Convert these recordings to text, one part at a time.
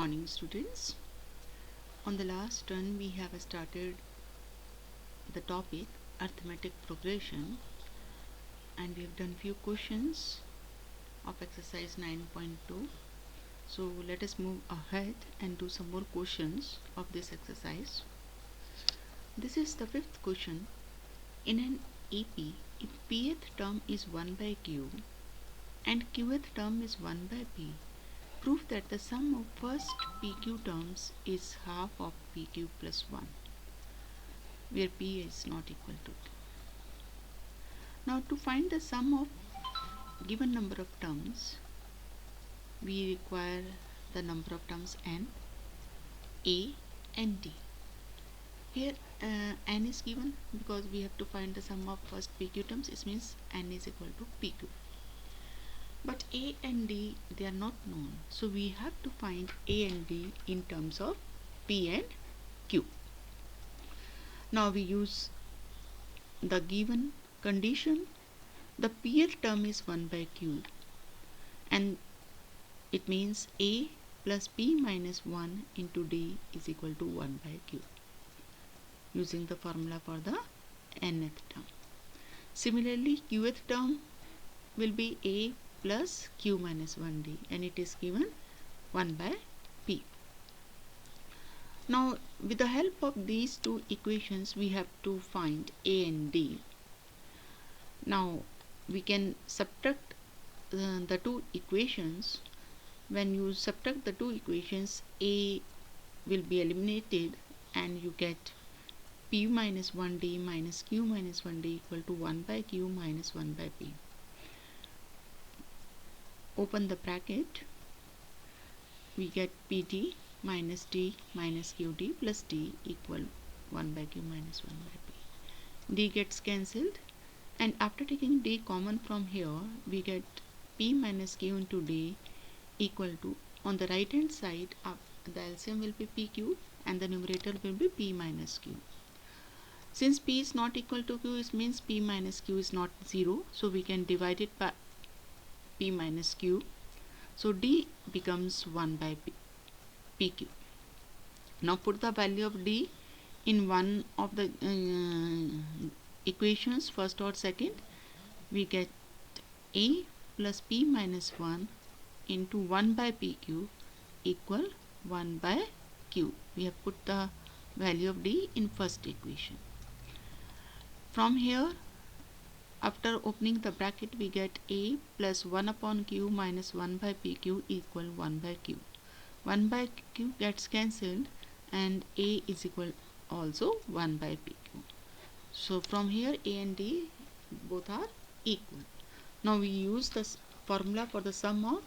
Morning students. On the last turn we have started the topic arithmetic progression and we have done few questions of exercise 9.2. So let us move ahead and do some more questions of this exercise. This is the fifth question. In an EP, if pth term is 1 by q and qth term is 1 by p, prove that the sum of first PQ terms is half of PQ plus 1, where P is not equal to 2. Now to find the sum of given number of terms, we require the number of terms n, a and d. Here n is given because we have to find the sum of first PQ terms. It means n is equal to PQ. But a and d, they are not known, so we have to find a and d in terms of p and q. Now we use the given condition. The pth term is 1 by q, and it means a plus p minus 1 into d is equal to 1 by q, using the formula for the nth term. Similarly, qth term will be a plus q minus 1d, and it is given 1 by p. Now with the help of these two equations we have to find a and d. Now we can subtract the two equations. When you subtract the two equations, a will be eliminated and you get p minus 1d minus q minus 1d equal to 1 by q minus 1 by p. Open the bracket, we get pt minus d minus qd plus d equal 1 by q minus 1 by p. D gets cancelled, and after taking d common from here, we get p minus q into d equal to, on the right hand side, the LCM will be pq and the numerator will be p minus q. Since p is not equal to q, it means p minus q is not 0, so we can divide it by p minus q. So d becomes 1 by pq. Now put the value of d in one of the equations, first or second. We get a plus p minus 1 into 1 by pq equal 1 by q. We have put the value of d in first equation. From here, after opening the bracket, we get a plus 1 upon q minus 1 by pq equal 1 by q. 1 by q gets cancelled and a is equal also 1 by pq. So from here a and d both are equal. Now we use the formula for the sum of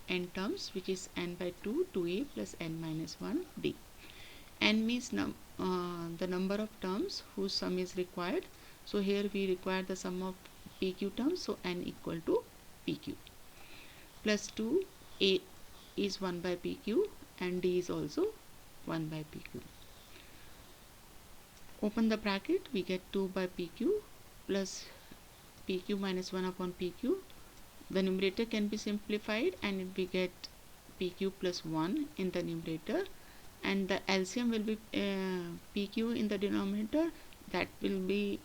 n terms, which is n by 2 2a plus n minus 1 d. N means the number of terms whose sum is required. So here we require the sum of PQ terms, so n equal to PQ. Plus 2, A is 1 by PQ and D is also 1 by PQ. Open the bracket, we get 2 by PQ plus PQ minus 1 upon PQ. The numerator can be simplified and we get PQ plus 1 in the numerator, and the LCM will be PQ in the denominator, that will be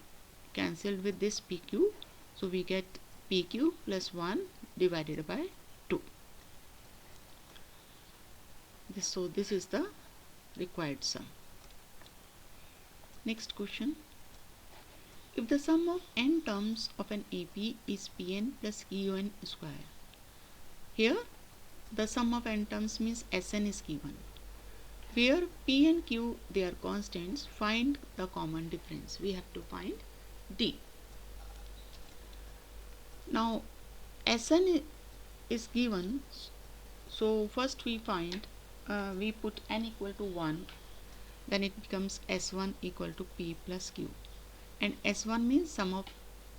cancelled with this PQ, so we get PQ plus 1 divided by 2. So this is the required sum. Next question. If the sum of n terms of an AP is Pn plus Qn square, here the sum of n terms means Sn is given. Where P and Q, they are constants, find the common difference. We have to find D. Now Sn is given, so first we find, we put n equal to 1, then it becomes S1 equal to P plus Q, and S1 means sum of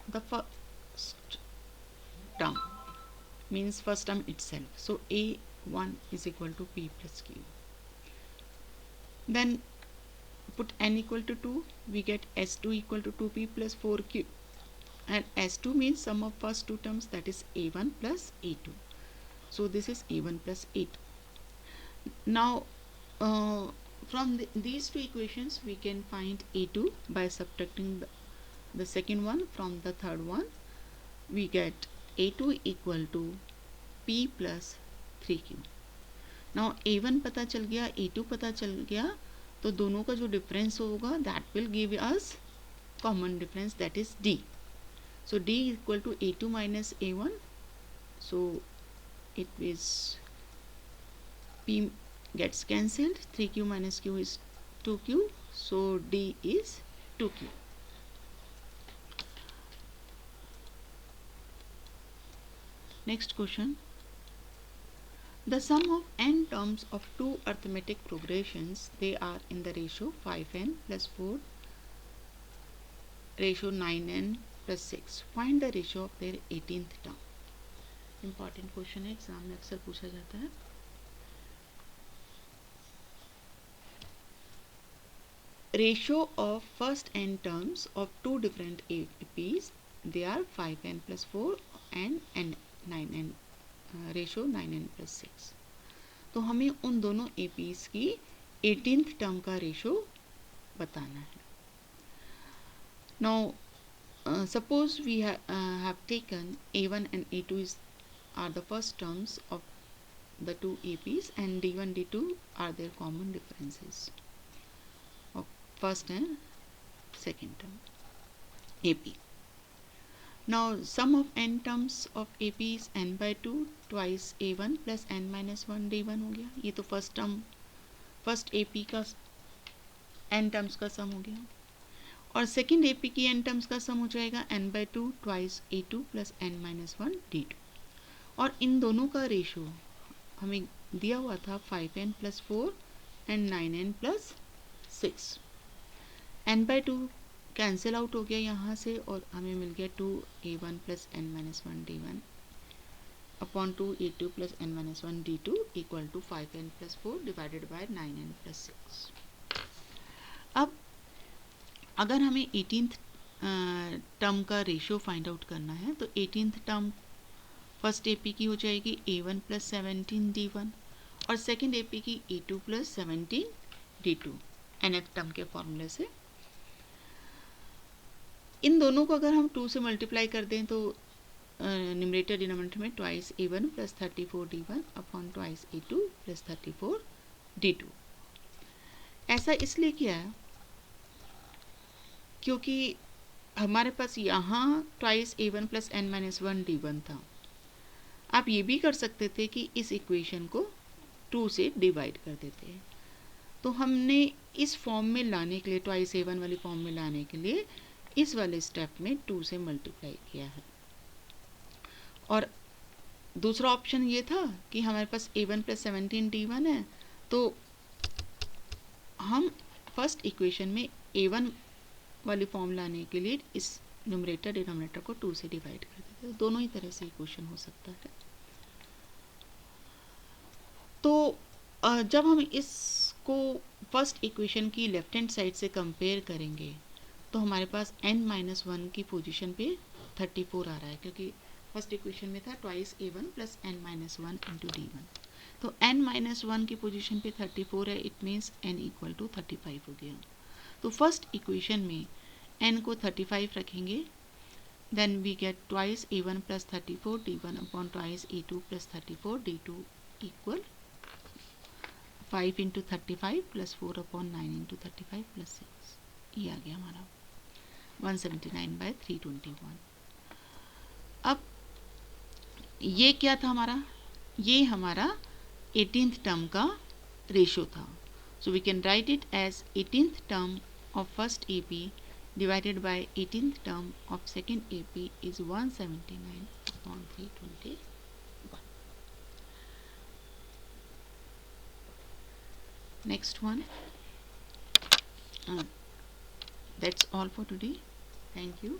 the first term, means first term itself, so A1 is equal to P plus Q. Then put n equal to 2, we get S2 equal to 2P plus 4Q, and S2 means sum of first two terms, that is A1 plus A2. So this is A1 plus A2. Now from these two equations we can find A2 by subtracting the second one from the third one. We get A2 equal to P plus 3Q. Now A1 पता चल गया, A2 पता चल गया, तो दोनों का जो डिफरेंस होगा that will give us common difference, that is D. So D equal to A2 minus A1. So it is P gets cancelled, 3Q minus Q is 2Q, so D is 2Q. Next question. The sum of n terms of two arithmetic progressions, they are in the ratio 5n plus 4 ratio 9n plus 6. Find the ratio of their 18th term. Important question है, exam में अक्सर पूछा जाता है. Ratio of first n terms of two different APs, they are 5n plus 4 and n 9n, ratio 9n plus 6. तो हमें उन दोनों APs की 18th टर्म का रेशो बताना है. Now suppose we have taken A1 and A2 are the first terms of the two APs, and D1 D2 are their common differences of first and second term AP. Now sum of n terms of AP is n by 2 twice A1 plus n minus 1 D1 हो गया. ये तो first term first AP का n terms का सम हो गया, और second AP की n टर्म्स का सम हो जाएगा n by 2 twice A2 plus n minus 1 D2. और इन दोनों का रेशो हमें दिया हुआ था 5n plus 4 and 9n plus 6. n by 2 cancel out हो गया यहाँ से, और हमें मिल गया 2A1 plus n minus 1 D1 upon 2A2 plus n minus 1 D2 equal to 5n plus 4 divided by 9n plus 6. अब अगर हमें 18th टर्म का रेशियो फाइंड आउट करना है, तो 18th टर्म फर्स्ट AP की हो जाएगी A1 plus 17 D1 और सेकेंड AP की A2 plus 17 D2 nth term के फॉर्मूले से. इन दोनों को अगर हम 2 से मल्टीप्लाई कर दें तो न्यूमरेटर डिनोमिनेटर में twice A1 plus 34 D1 upon twice A2 plus 34 D2. ऐसा इसलिए किया है क्योंकि हमारे पास यहाँ twice A1 plus n minus 1 D1 था. आप ये भी कर सकते थे कि इस इक्वेशन को 2 से डिवाइड कर देते हैं. तो हमने इस फॉर्म में लाने के लिए, ट्वाइस A1 वाली फॉर्म में लाने के लिए इस वाले स्टेप में 2 से मल्टीप्लाई किया है. और दूसरा ऑप्शन ये था कि हमारे पास A1 प्लस 17 D1 है, तो हम फर्स्ट इक्वेशन में A1 वाली फॉर्म लाने के लिए इस न्यूमरेटर डिनोमिनेटर को 2 से डिवाइड कर देते हैं. दोनों ही तरह से इक्वेशन हो सकता है. तो जब हम इसको फर्स्ट इक्वेशन की लेफ्ट हैंड साइड से कंपेयर करेंगे तो हमारे पास n-1 की पोजीशन पे 34 आ रहा है, क्योंकि फर्स्ट इक्वेशन में था twice A1 plus n-1 into D1. तो n-1 की पोजीशन पे 34 है, it means n equal to 35 हो गया. तो फर्स्ट इक्वेशन में n को 35 रखेंगे, then we get twice A1 plus 34 D1 upon twice A2 plus 34 D2 equal 5 into 35 plus 4 upon 9 into 35 plus 6. ये आ गया हमारा 179/321. अब ये क्या था हमारा, ये हमारा 18th टर्म का रेशियो था. So we can write it as 18th term of first AP divided by 18th term of second AP is 179/321. Next one. That's all for today. Thank you.